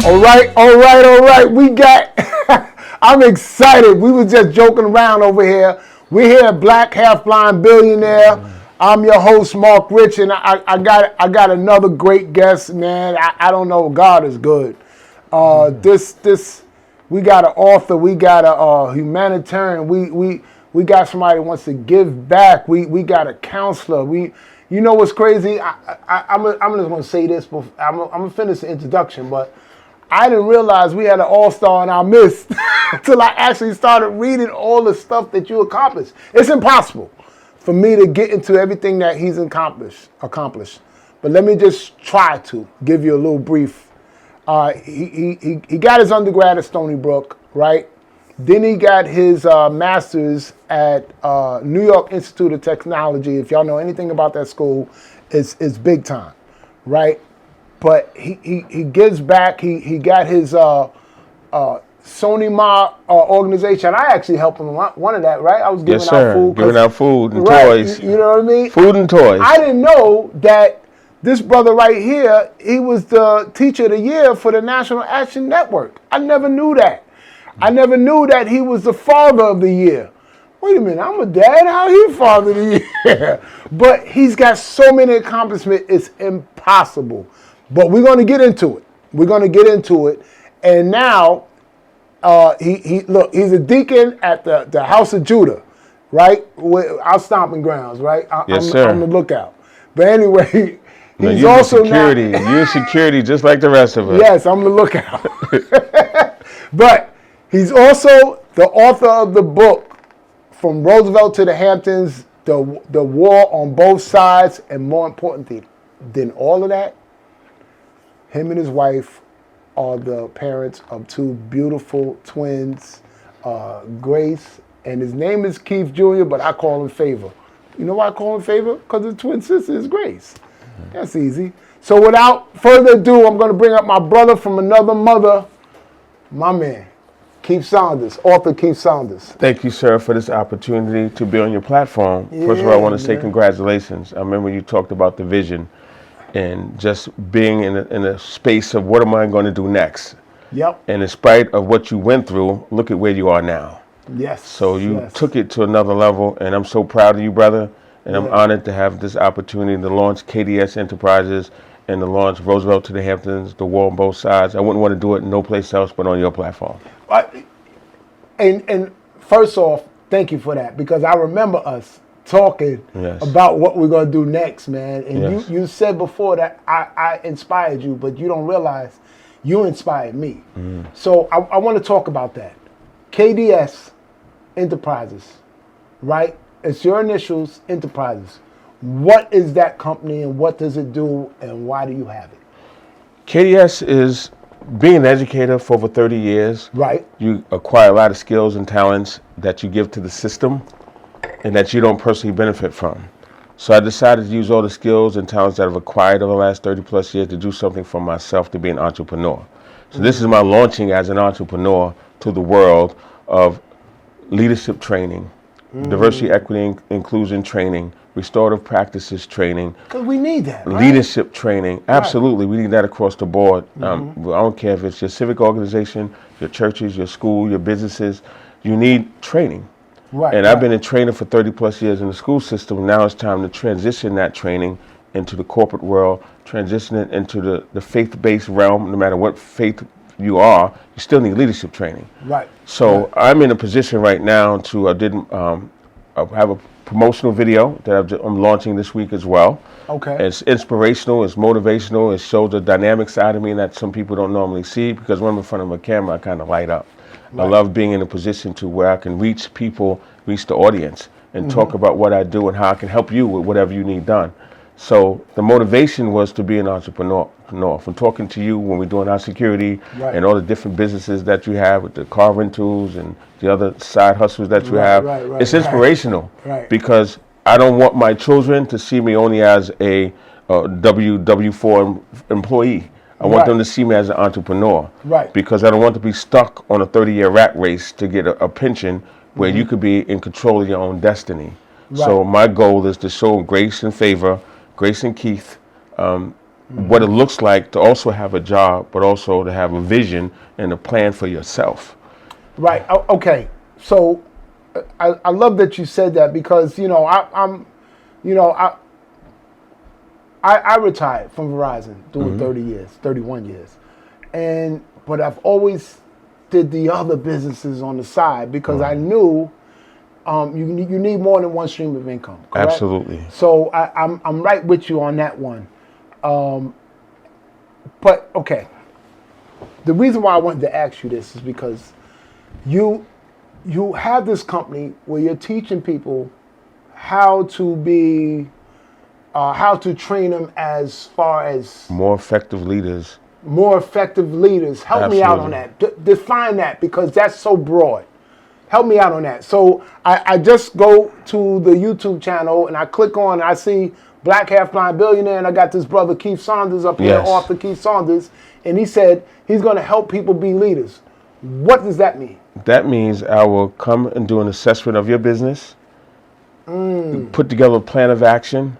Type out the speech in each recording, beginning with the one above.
All right. We got. I'm excited. We was just joking around over here. We're here at Black Half Blind Billionaire. I'm your host, Mark Rich, and I got another great guest, man. I don't know. God is good. We got an author. We got a humanitarian. We got somebody that wants to give back. We got a counselor. You know what's crazy? I'm just gonna say this. Before, I'm gonna finish the introduction, but I didn't realize we had an all-star in our midst until I actually started reading all the stuff that you accomplished. It's impossible for me to get into everything that he's accomplished. But let me just try to give you a little brief. He got his undergrad at Stony Brook, right? Then he got his master's at New York Institute of Technology. If y'all know anything about that school, it's big time, right? But he gives back. He got his Sony Ma organization. I actually helped him one of that, right? I was giving out food. Giving out food and right, toys. You know what I mean? Food and toys. I didn't know that this brother right here, he was the teacher of the year for the National Action Network. I never knew that. I never knew that he was the father of the year. Wait a minute, I'm a dad? How he father of the year? But he's got so many accomplishments, it's impossible. But we're going to get into it. And now, he's a deacon at the House of Judah, right? Our stomping grounds, right? Yes, sir. I'm on the lookout. But anyway, he's you're also security. You're security just like the rest of us. Yes, I'm the lookout. But he's also the author of the book, From Roosevelt to the Hamptons, the War on Both Sides, and more importantly than all of that, him and his wife are the parents of two beautiful twins, Grace, and his name is Keith Jr., but I call him Favor. You know why I call him Favor? Because his twin sister is Grace. That's easy. So without further ado, I'm going to bring up my brother from another mother, my man, Keith Saunders, author Keith Saunders. Thank you, sir, for this opportunity to be on your platform. First of all, I want to say congratulations. I remember you talked about the vision and just being in a space of what am I going to do next? Yep. And in spite of what you went through, look at where you are now. Yes. So you took it to another level, and I'm so proud of you, brother. And I'm honored to have this opportunity to launch KDS Enterprises and to launch Roosevelt to the Hamptons, the War on Both Sides. I wouldn't want to do it no place else but on your platform. And first off, thank you for that, because I remember us talking about what we're going to do next, man. And you said before that I inspired you, but you don't realize you inspired me. So I want to talk about that. KDS Enterprises, right? It's your initials, Enterprises. What is that company and what does it do and why do you have it? KDS is being an educator for over 30 years. Right. You acquire a lot of skills and talents that you give to the system and that you don't personally benefit from. So I decided to use all the skills and talents that I've acquired over the last 30 plus years to do something for myself, to be an entrepreneur. So this is my launching as an entrepreneur to the world of leadership training, diversity, equity, inclusion training, restorative practices training. Because we need that, right? Leadership training, absolutely. We need that across the board. I don't care if it's your civic organization, your churches, your school, your businesses. You need training. Right. And I've been a trainer for 30 plus years in the school system. Now it's time to transition that training into the corporate world, transition it into the faith-based realm. No matter what faith you are, you still need leadership training. Right. So I'm in a position right now to have a promotional video that I'm launching this week as well. Okay. It's inspirational, it's motivational, it shows a dynamic side of me that some people don't normally see, because when I'm in front of a camera, I kind of light up. Right. I love being in a position to where I can reach people, reach the audience, and talk about what I do and how I can help you with whatever you need done. So the motivation was to be an entrepreneur. From talking to you when we're doing our security and all the different businesses that you have with the car rentals and the other side hustles that you have, it's inspirational because I don't want my children to see me only as a W4 employee. I want them to see me as an entrepreneur, because I don't want to be stuck on a 30-year rat race to get a pension where you could be in control of your own destiny. So my goal is to show Grace and Favor, Grace and Keith, what it looks like to also have a job, but also to have a vision and a plan for yourself. Right. Okay. So I love that you said that because, I retired from Verizon doing 31 years. But I've always did the other businesses on the side because I knew you need more than one stream of income. Correct? Absolutely. So I'm right with you on that one. But okay, the reason why I wanted to ask you this is because you have this company where you're teaching people how to train them as far as More effective leaders. Help me out on that. Define that because that's so broad. Help me out on that. So I just go to the YouTube channel and I click on, I see Black Half Blind Billionaire, and I got this brother Keith Saunders up here, author Keith Saunders, and he said he's going to help people be leaders. What does that mean? That means I will come and do an assessment of your business, put together a plan of action,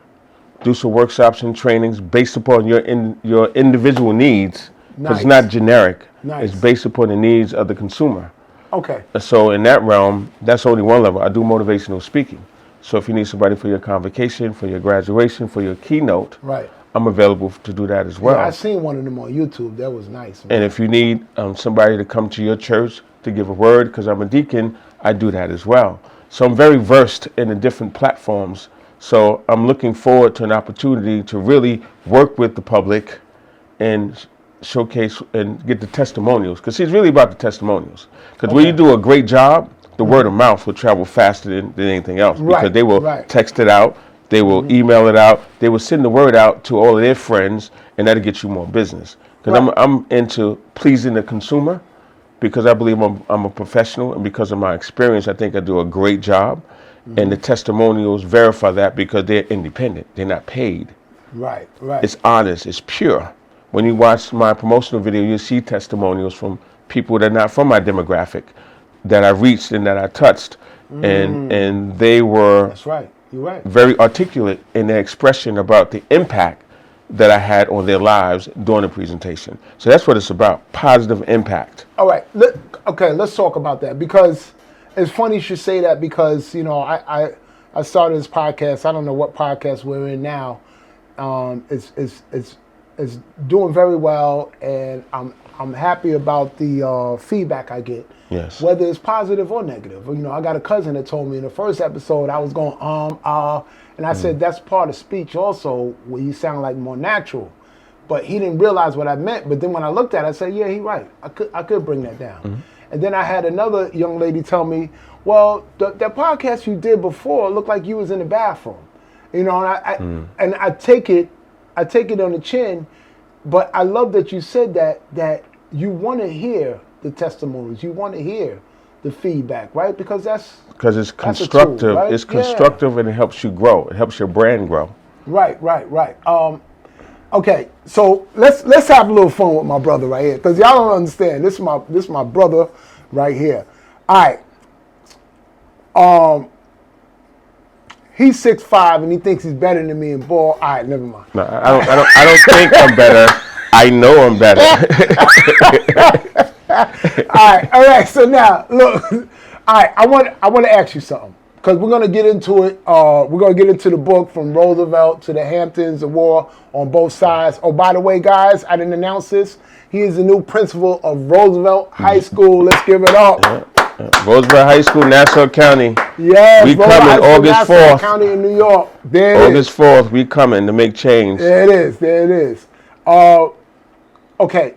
do some workshops and trainings based upon your individual needs. Because it's not generic. It's based upon the needs of the consumer. Okay. So in that realm, that's only one level. I do motivational speaking. So if you need somebody for your convocation, for your graduation, for your keynote, right, I'm available to do that as well. Yeah, I seen one of them on YouTube. That was nice. Man. And if you need somebody to come to your church to give a word, because I'm a deacon, I do that as well. So I'm very versed in the different platforms. So I'm looking forward to an opportunity to really work with the public and showcase and get the testimonials, because it's really about the testimonials. Because when you do a great job, the word of mouth will travel faster than anything else, because they will text it out, they will email it out, they will send the word out to all of their friends, and that'll get you more business. Because I'm into pleasing the consumer, because I believe I'm a professional, and because of my experience, I think I do a great job. And the testimonials verify that because they're independent, they're not paid. Right. It's honest, it's pure. When you watch my promotional video, you'll see testimonials from people that are not from my demographic, that I reached and that I touched. And they were That's right. You're right. very articulate in their expression about the impact that I had on their lives during the presentation. So that's what it's about, positive impact. All right. Let's talk about that, because it's funny you should say that, because, I started this podcast. I don't know what podcast we're in now. It's doing very well, and I'm happy about the feedback I get. Yes. Whether it's positive or negative. I got a cousin that told me in the first episode I was going and I said that's part of speech also, where you sound like more natural. But he didn't realize what I meant. But then when I looked at it, I said, yeah, he's right. I could bring that down. And then I had another young lady tell me, well, the podcast you did before looked like you was in the bathroom. And I take it on the chin, but I love that you said that you want to hear the testimonies, you want to hear the feedback, right? Because it's constructive. Tool, right? It's constructive, and it helps you grow. It helps your brand grow. Right. Okay, so let's have a little fun with my brother right here, because y'all don't understand. This is my brother right here. All right. He's 6'5" and he thinks he's better than me in ball. All right, never mind. No, I don't think I'm better. I know I'm better. All right. So now, look. All right, I want to ask you something, because we're gonna get into it. We're gonna get into the book from Roosevelt to the Hamptons, the war on both sides. Oh, by the way, guys, I didn't announce this. He is the new principal of Roosevelt High School. Let's give it up. Roosevelt High School, Nassau County. Yes, we coming August 4th. County in New York. There it August 4th, we coming to make change. There it is. Okay,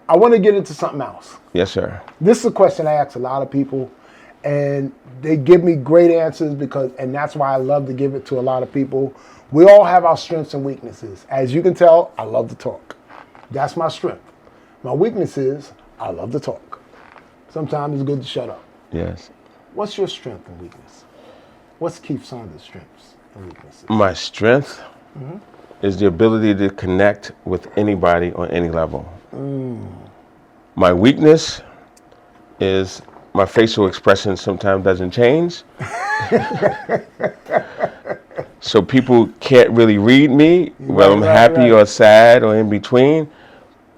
I want to get into something else. Yes, sir. This is a question I ask a lot of people, and they give me great answers, and that's why I love to give it to a lot of people. We all have our strengths and weaknesses. As you can tell, I love to talk. That's my strength. My weakness is I love to talk. Sometimes it's good to shut up. Yes. What's your strength and weakness? What's Keith Saunders' strengths and weaknesses? My strength is the ability to connect with anybody on any level. My weakness is my facial expression sometimes doesn't change. So people can't really read me, whether I'm Right, happy right. or sad or in between.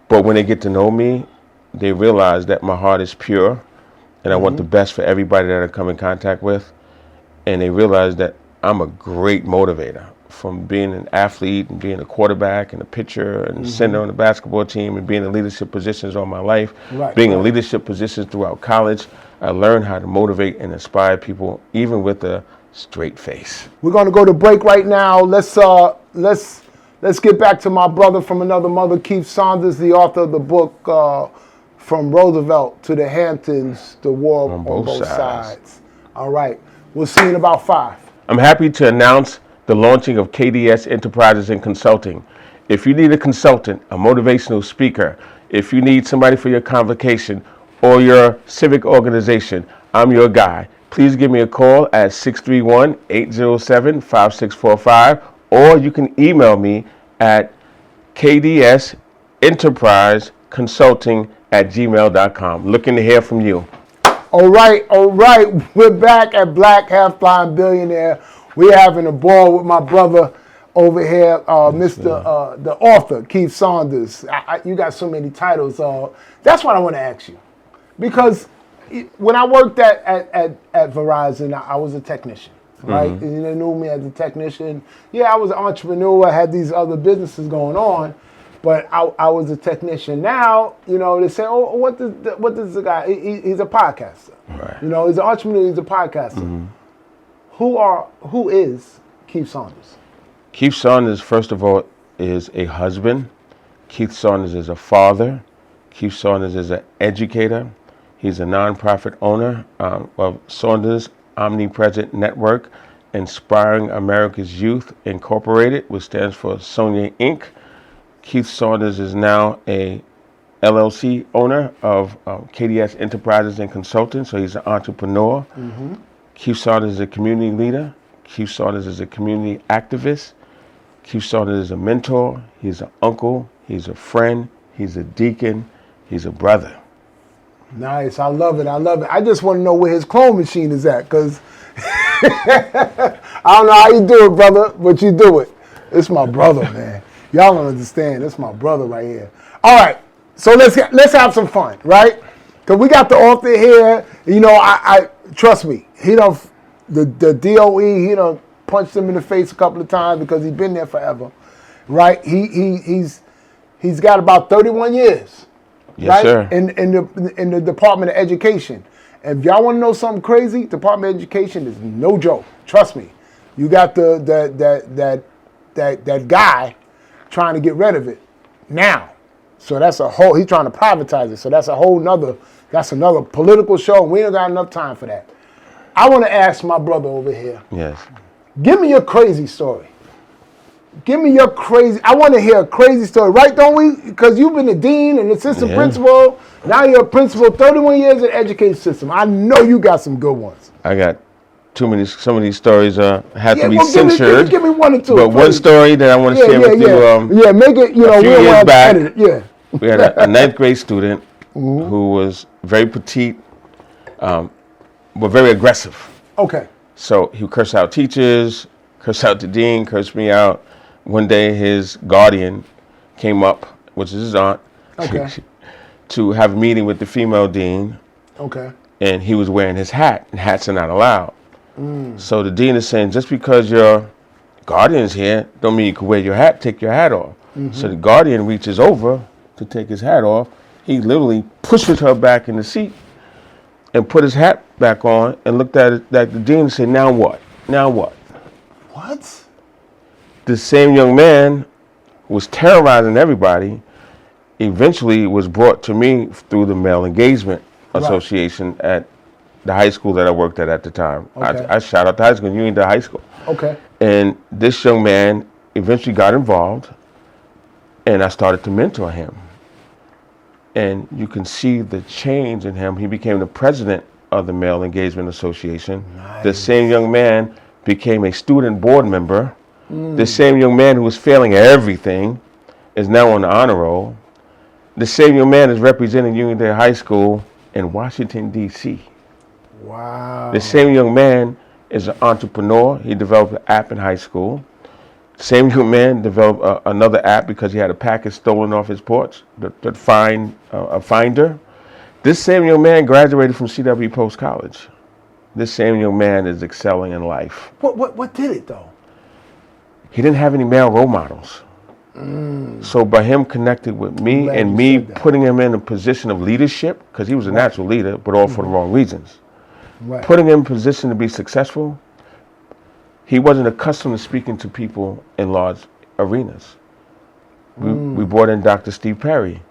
But when they get to know me, they realize that my heart is pure and I want the best for everybody that I come in contact with. And they realize that I'm a great motivator, from being an athlete and being a quarterback and a pitcher and a center on the basketball team and being in leadership positions all my life, Right, being in right. leadership positions throughout college. I learned how to motivate and inspire people, even with a straight face. We're gonna go to break right now. Let's get back to my brother from another mother, Keith Saunders, the author of the book From Roosevelt to the Hamptons, The War on Both Sides. All right. We'll see you in about 5. I'm happy to announce the launching of KDS Enterprises and Consulting. If you need a consultant, a motivational speaker, if you need somebody for your convocation or your civic organization, I'm your guy. Please give me a call at 631-807-5645, or you can email me at kdsenterpriseconsulting@gmail.com. Looking to hear from you. All right. We're back at Black Half Blind Billionaire. We're having a ball with my brother over here, the author, Keith Saunders. You got so many titles. That's what I want to ask you. Because when I worked at Verizon, I was a technician, right? And they knew me as a technician. Yeah, I was an entrepreneur. I had these other businesses going on, but I was a technician. Now, they say, oh, what does the guy? He's a podcaster. Right. He's an entrepreneur. He's a podcaster. Who is Keith Saunders? Keith Saunders, first of all, is a husband. Keith Saunders is a father. Keith Saunders is an educator. He's a nonprofit owner of Saunders Omnipresent Network, Inspiring America's Youth Incorporated, which stands for Sonia Inc. Keith Saunders is now a LLC owner of KDS Enterprises and Consultants, so he's an entrepreneur. Keith Saunders is a community leader. Keith Saunders is a community activist. Keith Saunders is a mentor. He's an uncle. He's a friend. He's a deacon. He's a brother. Nice. I love it. I just want to know where his clone machine is at, because I don't know how you do it, brother, but you do it. It's my brother, man. Y'all don't understand. It's my brother right here. All right. So let's have some fun, right? Because we got the author here. I trust me. The DOE, he done punched him in the face a couple of times because he's been there forever, right? He's got about 31 years. Yes, right? sir. In the Department of Education. And if y'all want to know something crazy, Department of Education is no joke. Trust me. You got that guy trying to get rid of it now. So he's trying to privatize it. So that's another political show, and we ain't got enough time for that. I want to ask my brother over here. Yes. Give me your crazy story. I want to hear a crazy story, right, don't we? Because you've been a dean and assistant principal. Now you're a principal, 31 years in the education system. I know you got some good ones. I got too many. Some of these stories have to be censored. Give me one or two. But one story that I want to share with you. Make it, a few years back, we had a 9th grade student who was very petite, but very aggressive. Okay. So he would curse out teachers, curse out the dean, curse me out. One day his guardian came up, which is his aunt, to have a meeting with the female dean. Okay. And he was wearing his hat, and hats are not allowed. So the dean is saying, just because your guardian's here, don't mean you can wear your hat, take your hat off. So the guardian reaches over to take his hat off. He literally pushes her back in the seat and put his hat back on and looked at the dean and said, now what? Now what? What? The same young man was terrorizing everybody, eventually was brought to me through the Male Engagement Association at the high school that I worked at the time. Okay. I shot out the high school, Union High School. Okay. And this young man eventually got involved, and I started to mentor him. And you can see the change in him. He became the president of the Male Engagement Association. Nice. The same young man became a student board member. The same young man who was failing at everything is now on the honor roll. The same young man is representing Union High School in Washington, D.C. Wow. The same young man is an entrepreneur. He developed an app in high school. Same young man developed another app because he had a package stolen off his porch, the find a finder. This same young man graduated from CW Post College. This same young man is excelling in life. What did it though? He didn't have any male role models. So by him connecting with me and me putting him in a position of leadership, because he was a natural leader, but all for the wrong reasons. Right. Putting him in a position to be successful, he wasn't accustomed to speaking to people in large arenas. We brought in Dr. Steve Perry.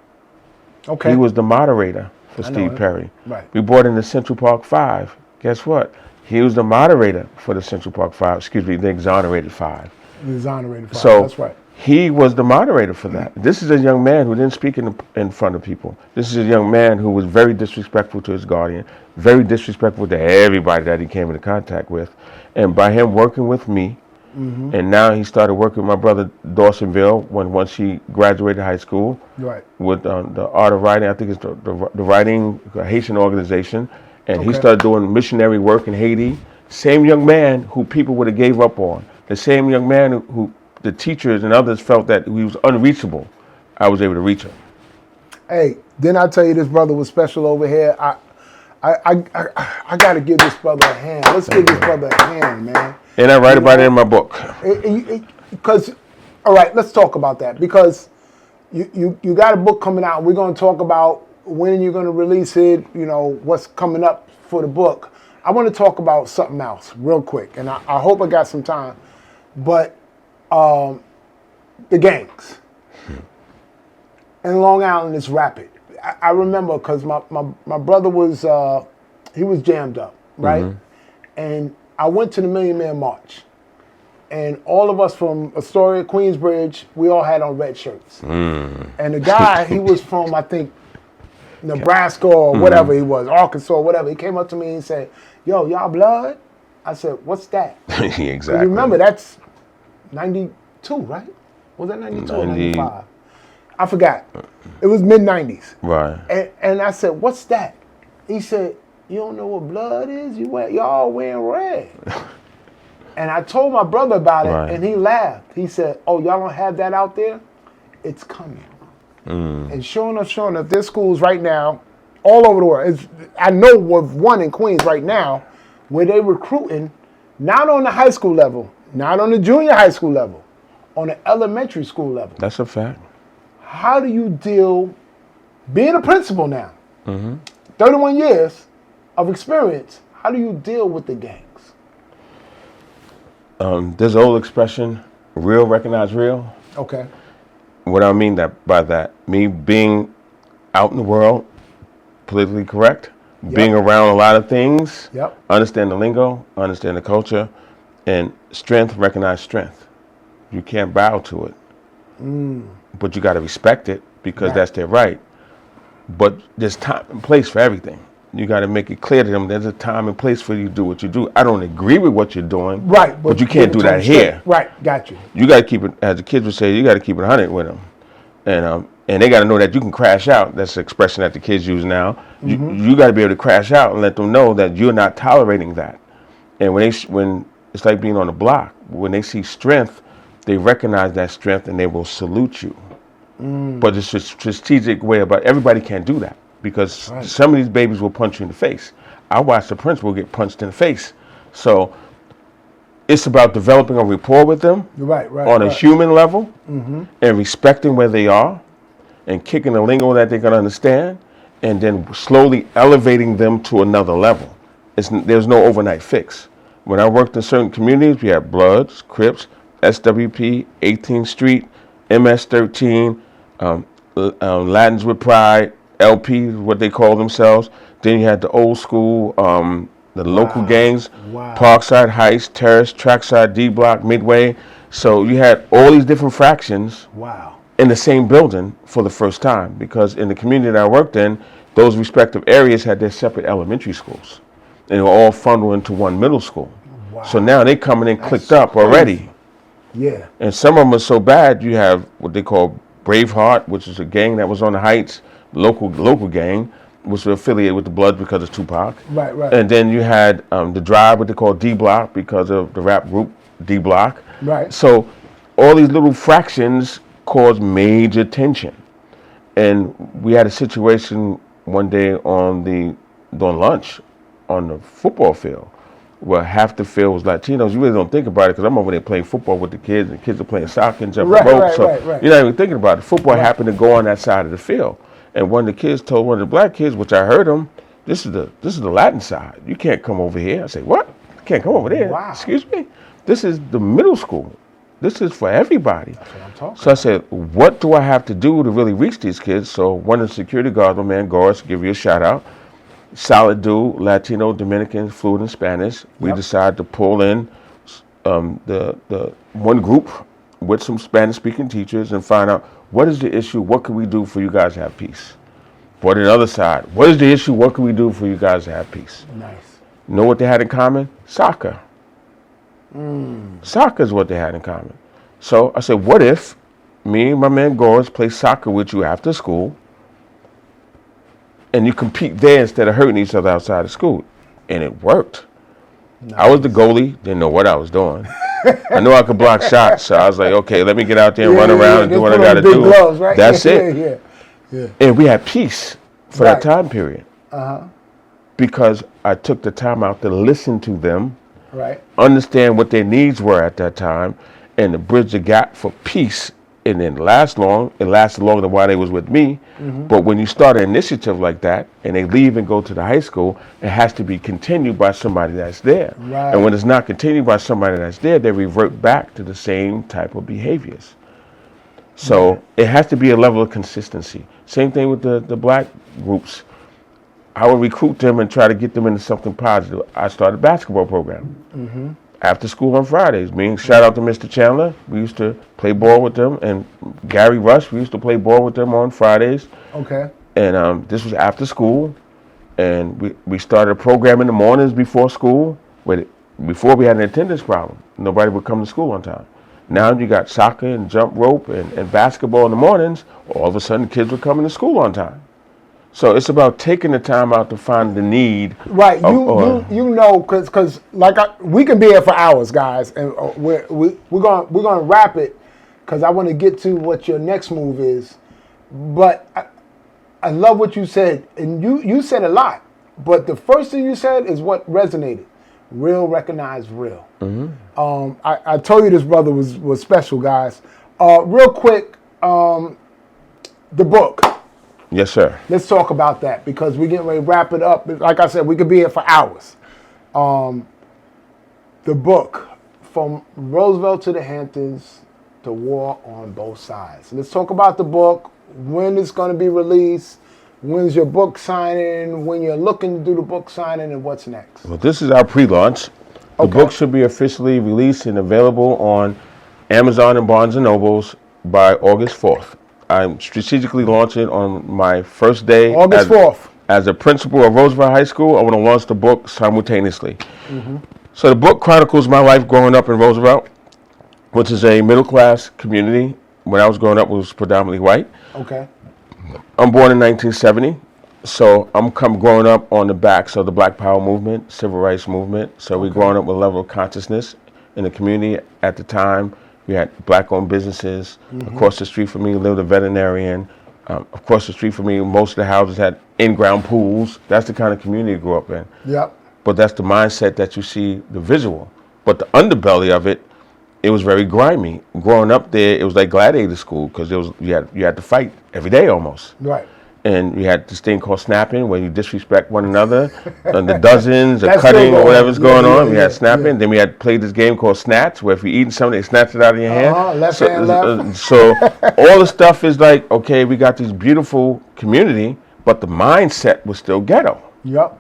Okay. He was the moderator for Steve Perry. Right. We brought in the Central Park Five. Guess what? He was the moderator for the Central Park Five, excuse me, the Exonerated Five. The Exonerated Five, so that's right. He was the moderator for that. This is a young man who didn't speak in front of people. This is a young man who was very disrespectful to his guardian, very disrespectful to everybody that he came into contact with. And by him working with me, and now he started working with my brother Dawsonville once he graduated high school, Right. with the art of writing. I think it's the writing Haitian organization, and he started doing missionary work in Haiti. Same young man who people would have gave up on. The same young man who the teachers and others felt that he was unreachable. I was able to reach him. Hey, didn't I tell you this brother was special over here? I got to give this brother a hand. Let's give this brother a hand, man. And I write about it in my book. Because, all right, let's talk about that. Because you got a book coming out. We're going to talk about when you're going to release it, you know, what's coming up for the book. I want to talk about something else real quick. And I hope I got some time. But the gangs in Long Island is rapid. I remember because my brother was, he was jammed up, right? And I went to the Million Man March. And all of us from Astoria, Queensbridge, we all had on red shirts. And the guy, he was from, I think, Nebraska or whatever he was, Arkansas or whatever. He came up to me and said, yo, y'all blood? I said, what's that? Exactly. Remember, that's 92, right? Was that 92 or 95? I forgot. It was mid-90s. Right. And I said, what's that? He said, you don't know what blood is? Y'all wearing red. And I told my brother about it, and he laughed. He said, oh, y'all don't have that out there? It's coming. And sure enough, there's schools right now all over the world. I know of one in Queens right now where they recruiting, not on the high school level, not on the junior high school level, on the elementary school level. That's a fact. How do you deal, being a principal now, 31 years of experience, how do you deal with the gangs? There's an old expression, real recognize real. Okay. What I mean by that, me being out in the world, politically correct, being around a lot of things, understand the lingo, understand the culture, and strength, recognize strength. You can't bow to it, but you got to respect it because that's their right. But there's time and place for everything. You got to make it clear to them there's a time and place for you to do what you do. I don't agree with what you're doing, right? But you can't do that here. Right, got you. You got to keep it, as the kids would say, you got to keep it 100 with them. And they got to know that you can crash out. That's the expression that the kids use now. You got to be able to crash out and let them know that you're not tolerating that. And when it's like being on the block, when they see strength, they recognize that strength and they will salute you. But it's a strategic way about everybody can't do that because some of these babies will punch you in the face. I watched the principal get punched in the face. So it's about developing a rapport with them on a human level and respecting where they are and kicking the lingo that they can understand and then slowly elevating them to another level. There's no overnight fix. When I worked in certain communities, we had Bloods, Crips, SWP, 18th Street, MS-13, Latins with Pride, LP, what they call themselves. Then you had the old school, the local gangs, Parkside Heights, Terrace, Trackside, D-Block, Midway. So you had all these different fractions in the same building for the first time because in the community that I worked in, those respective areas had their separate elementary schools. And they were all funneled into one middle school. So now they coming in clicked up already. Yeah. And some of them are so bad, you have what they call Braveheart, which is a gang that was on the Heights, local gang. which was affiliated with the Bloods because of Tupac. Right, right. And then you had the Drive, what they call D Block, because of the rap group D Block. Right. So all these little fractions caused major tension. And we had a situation one day during lunch on the football field where half the field was Latinos. You really don't think about it because I'm over there playing football with the kids, and the kids are playing soccer and jumping ropes. So you're not even thinking about it. Football happened to go on that side of the field. And one of the kids told one of the black kids, which I heard him, this is the Latin side. You can't come over here. I said, what? You can't come over there? Wow. Excuse me? This is the middle school. This is for everybody. That's what I'm talking So I said, what do I have to do to really reach these kids? So one of the security guards, my man Goris, give you a shout out. Solid dude, Latino, Dominican, fluent in Spanish. We decided to pull in the one group with some Spanish-speaking teachers and find out what is the issue, what can we do for you guys to have peace? Brought in the other side. What is the issue, what can we do for you guys to have peace? Nice. You know what they had in common? Soccer. Soccer is what they had in common. So I said, what if me and my man Goris play soccer with you after school and you compete there instead of hurting each other outside of school? And it worked. Nice. I was the goalie, didn't know what I was doing. I knew I could block shots, so I was like, okay, let me get out there and run around and do what I got to do. Gloves, right? That's it. And we had peace for that time period. Because I took the time out to listen to them, understand what their needs were at that time, and to bridge the gap for peace. And then it lasted longer than while they was with me. But when you start an initiative like that and they leave and go to the high school, it has to be continued by somebody that's there. And when it's not continued by somebody that's there, they revert back to the same type of behaviors. So it has to be a level of consistency. Same thing with the black groups. I would recruit them and try to get them into something positive. I started a basketball program. After school on Fridays. Shout out to Mr. Chandler. We used to play ball with them. And Gary Rush, we used to play ball with them on Fridays. Okay. And this was after school. And we started a program in the mornings before school. Before we had an attendance problem. Nobody would come to school on time. Now you got soccer and jump rope and basketball in the mornings. All of a sudden, kids were coming to school on time. So it's about taking the time out to find the need. Right. You know, because we can be here for hours, guys, and we're gonna wrap it because I want to get to what your next move is. But I love what you said, and you said a lot. But the first thing you said is what resonated. Real recognize real. I told you this brother was special, guys. Real quick, the book. Yes, sir. Let's talk about that because we're getting ready to wrap it up. Like I said, we could be here for hours. The book, From Roosevelt to the Hamptons, The War on Both Sides. Let's talk about the book, when it's going to be released, when's your book signing, when you're looking to do the book signing, and what's next. Well, this is our pre-launch. The book should be officially released and available on Amazon and Barnes & Nobles by August 4th. I'm strategically launching on my first day. August 4th. As a principal of Roosevelt High School, I want to launch the book simultaneously. So the book chronicles my life growing up in Roosevelt, which is a middle-class community. When I was growing up, it was predominantly white. Okay. I'm born in 1970, so I'm growing up on the backs of the Black Power movement, Civil Rights movement. So we're growing up with a level of consciousness in the community at the time. We had black-owned businesses. Across the street from me lived a veterinarian. Across the street from me, most of the houses had in-ground pools. That's the kind of community I grew up in. Yep. But that's the mindset that you see, the visual. But the underbelly of it, it was very grimy. Growing up there, it was like gladiator school because you had to fight every day almost. Right. And you had this thing called snapping, where you disrespect one another, and the dozens, or cutting, or whatever's going on. We had snapping. Then we had played this game called snatch, where if you're eating something, they snatch it out of your hand. Left hand, left. So all the stuff is like, okay, we got this beautiful community, but the mindset was still ghetto. Yep.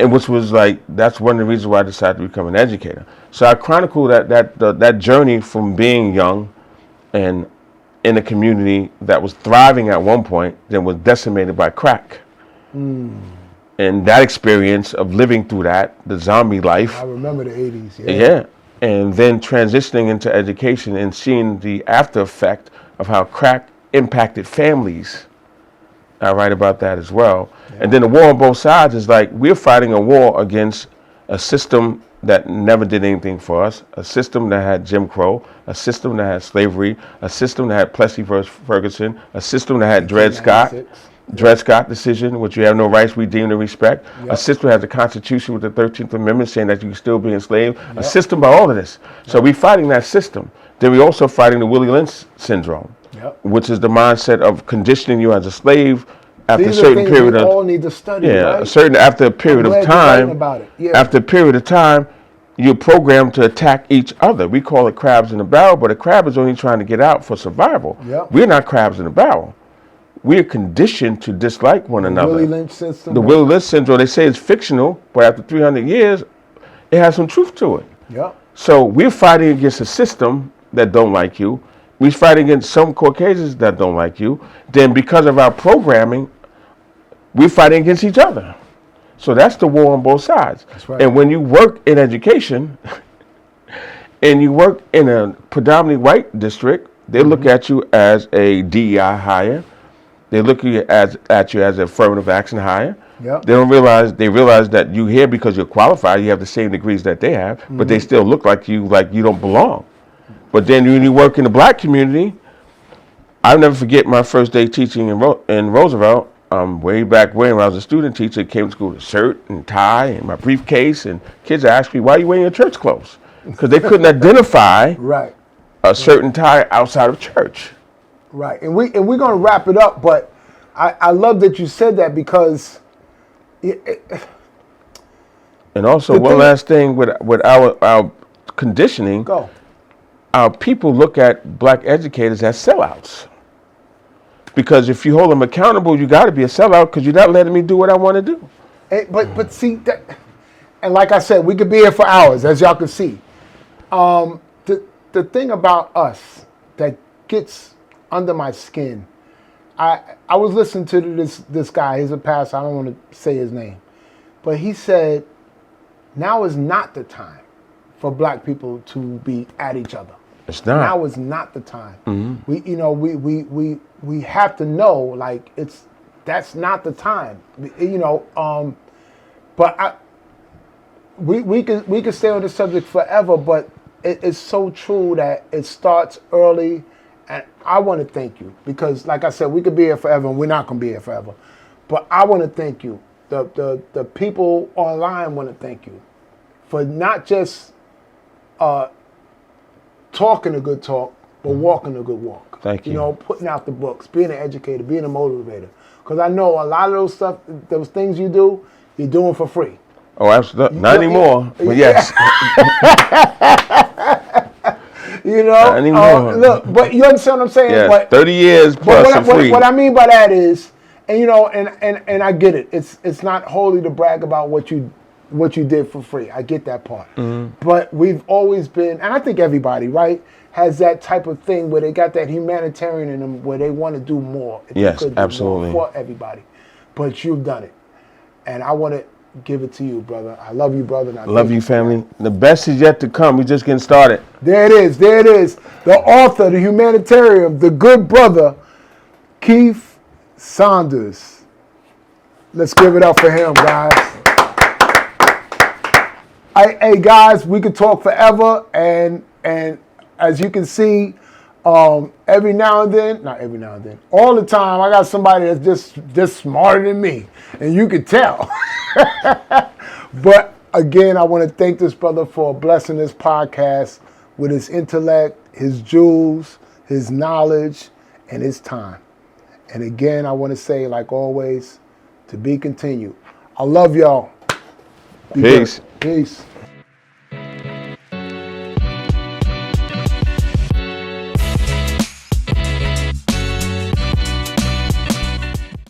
And which was like, that's one of the reasons why I decided to become an educator. So I chronicle that journey from being young and in a community that was thriving at one point, then was decimated by crack. And that experience of living through that, the zombie life. I remember the 80s. Yeah. And then transitioning into education and seeing the after effect of how crack impacted families. I write about that as well. And then the war on both sides is like we're fighting a war against a system that never did anything for us, a system that had Jim Crow, a system that had slavery, a system that had Plessy versus Ferguson, a system that had Dred Scott. Dred Scott decision, which you have no rights we deem to respect. A system that has the Constitution with the 13th Amendment saying that you can still be enslaved. A system by all of this. So we're fighting that system. Then we're also fighting the Willie Lynch syndrome, which is the mindset of conditioning you as a slave after a certain period of all need to study, right? After a period of time. After a period of time, you're programmed to attack each other. We call it crabs in a barrel, but a crab is only trying to get out for survival. We're not crabs in a barrel. We are conditioned to dislike one another. Willie Lynch system. The Willie Lynch syndrome, they say it's fictional, but after 300 years, it has some truth to it. So we're fighting against a system that don't like you. We're fighting against some Caucasians that don't like you. Then because of our programming, we're fighting against each other. So that's the war on both sides. That's right. And when you work in education and you work in a predominantly white district, they look at you as a DEI hire. They look at you as an affirmative action hire. They realize that you're here because you're qualified. You have the same degrees that they have, but they still look like you don't belong. But then when you work in the black community, I'll never forget my first day teaching in Roosevelt. Way back when I was a student teacher, came to school with a shirt and tie and my briefcase, and kids asked me, "Why are you wearing your church clothes?" Because they couldn't identify a certain tie outside of church. Right, and we're gonna wrap it up, but I love that you said that because. And also one last thing with our conditioning, our people look at black educators as sellouts. Because if you hold them accountable, you got to be a sellout because you're not letting me do what I want to do. But see, and like I said, we could be here for hours, as y'all can see. The thing about us that gets under my skin, I was listening to this guy. He's a pastor. I don't want to say his name, but he said, now is not the time for black people to be at each other. It's not. Now is not the time. We have to know, like, that's not the time. But we can stay on this subject forever, but it's so true that it starts early, and I want to thank you because, like I said, we could be here forever, and we're not going to be here forever. But I want to thank you. The people online want to thank you for not just talking a good talk, but walking a good walk. Thank you. You know, putting out the books, being an educator, being a motivator. Because I know a lot of those things you do, you're doing for free. Oh, absolutely. Not anymore, but yes. Not anymore. Look, but you understand what I'm saying? Yeah, but, 30 years plus and free. What I mean by that is, and I get it. It's not wholly to brag about what you did for free. I get that part. But we've always been, and I think everybody, right, has that type of thing where they got that humanitarian in them where they want to do more. Yes, absolutely. For everybody. But you've done it. And I want to give it to you, brother. I love you, brother. And I love you, family. The best is yet to come. We're just getting started. There it is. The author, the humanitarian, the good brother, Keith Saunders. Let's give it up for him, guys. Hey guys, we could talk forever, and as you can see, every now and then, not every now and then, all the time, I got somebody that's just smarter than me, and you can tell. But again, I want to thank this brother for blessing this podcast with his intellect, his jewels, his knowledge, and his time. And again, I want to say, like always, to be continued. I love y'all. Peace. Peace.